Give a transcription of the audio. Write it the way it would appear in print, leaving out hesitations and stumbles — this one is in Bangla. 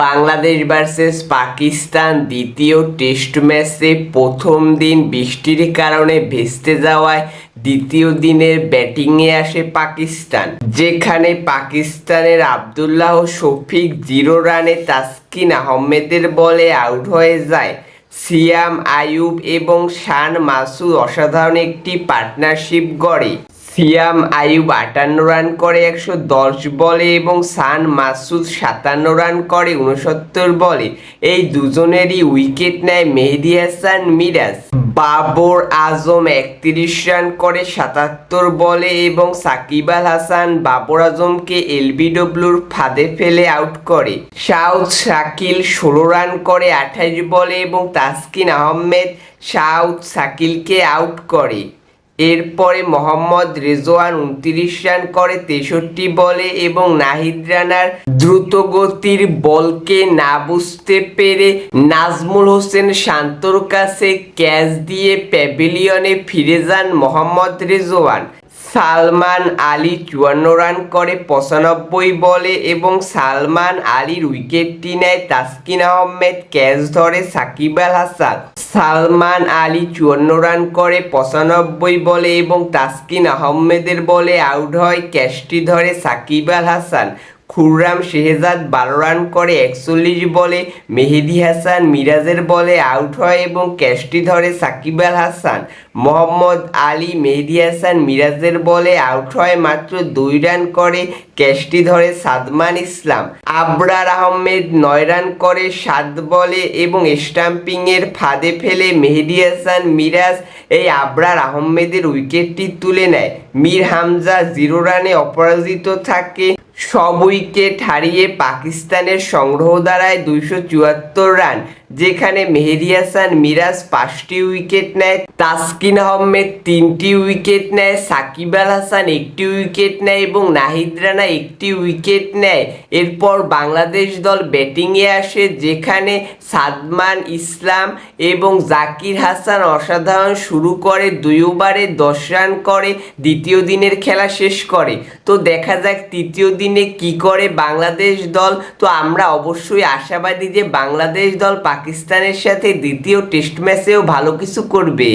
বাংলাদেশ ভার্সেস পাকিস্তান দ্বিতীয় টেস্ট ম্যাচে প্রথম দিন বৃষ্টির কারণে ভেস্তে যাওয়ায় দ্বিতীয় দিনের ব্যাটিংয়ে আসে পাকিস্তান, যেখানে পাকিস্তানের আবদুল্লাহ শফিক 0 রানে তাসকিন আহমেদের বলে আউট হয়ে যায়। সিয়াম আইয়ুব এবং শান মাসুদ অসাধারণ একটি পার্টনারশিপ গড়ে। সিয়াম আইয়ুব 58 রান করে 110 বলে এবং শান মাসুদ 57 রান করে 69 বলে। এই দুজনেরই উইকেট নেয় মেহেদী হাসান মিরাজ। বাবর আজম 31 রান করে 77 বলে এবং সাকিব আল হাসান বাবর আজমকে এলবিডব্লিউর ফাঁদে ফেলে আউট করে। সাউথ শাকিল 16 রান করে 28 বলে এবং তাসকিন আহমেদ সাউথ শাকিলকে আউট করে। এরপরে মোহাম্মদ রেজওয়ান 29 রান করে 63 বলে এবং নাহিদ রানার দ্রুতগতির বলকে না বুঝতে পেরে নাজমুল হোসেন শান্তর কাছে ক্যাচ দিয়ে প্যাভিলিয়নে ফিরে যান মোহাম্মদ রেজওয়ান। সালমান আলী 54 রান করে 95 বলে এবং সালমান আলীর উইকেটটি নেয় তাসকিন আহমেদ, ক্যাচ ধরে সাকিব আল হাসান। সালমান আলী 54 রান করে 95 বলে এবং তাসকিন আহমেদের বলে আউট হয়, ক্যাচটি ধরে সাকিব আল হাসান। খুররাম শেহজাদ 12 রান করে 41 বলে মেহেদী হাসান মিরাজের বলে আউট হয় এবং ক্যাচটি ধরে সাকিব আল হাসান। মোহাম্মদ আলী মেহেদী হাসান মিরাজের বলে আউট হয়, মাত্র 2 রান করে ক্যাচটি ধরে সাদমান ইসলাম। আবরার আহমেদ 9 রান করে 7 বলে এবং স্টাম্পিংয়ের ফাঁদে ফেলে মেহেদী হাসান মিরাজ এই আবরার আহমেদের উইকেটটি তুলে নেয়। মীর হামজা 0 রানে অপরাজিত থাকে। সব উইকেট হারিয়ে পাকিস্তানের সংগ্রহ দাঁড়ায় 274 রান, যেখানে মেহেদী হাসান মিরাজ 5টি উইকেট নেয়, তাসকিন আহমেদ 3টি উইকেট নেয়, সাকিব আল হাসান 1টি উইকেট নেয় এবং নাহিদ রানা 1টি উইকেট নেয়। এরপর বাংলাদেশ দল ব্যাটিংয়ে আসে, যেখানে সাদমান ইসলাম এবং জাকির হাসান অসাধারণ শুরু করে 2 ওভারে 10 রান করে দ্বিতীয় দিনের খেলা শেষ করে। তো দেখা যাক তৃতীয় দিনে কি করে বাংলাদেশ দল। তো আমরা অবশ্যই আশাবাদী যে বাংলাদেশ দল পাকিস্তানের সাথে দ্বিতীয় টেস্ট ম্যাচেও ভালো কিছু করবে।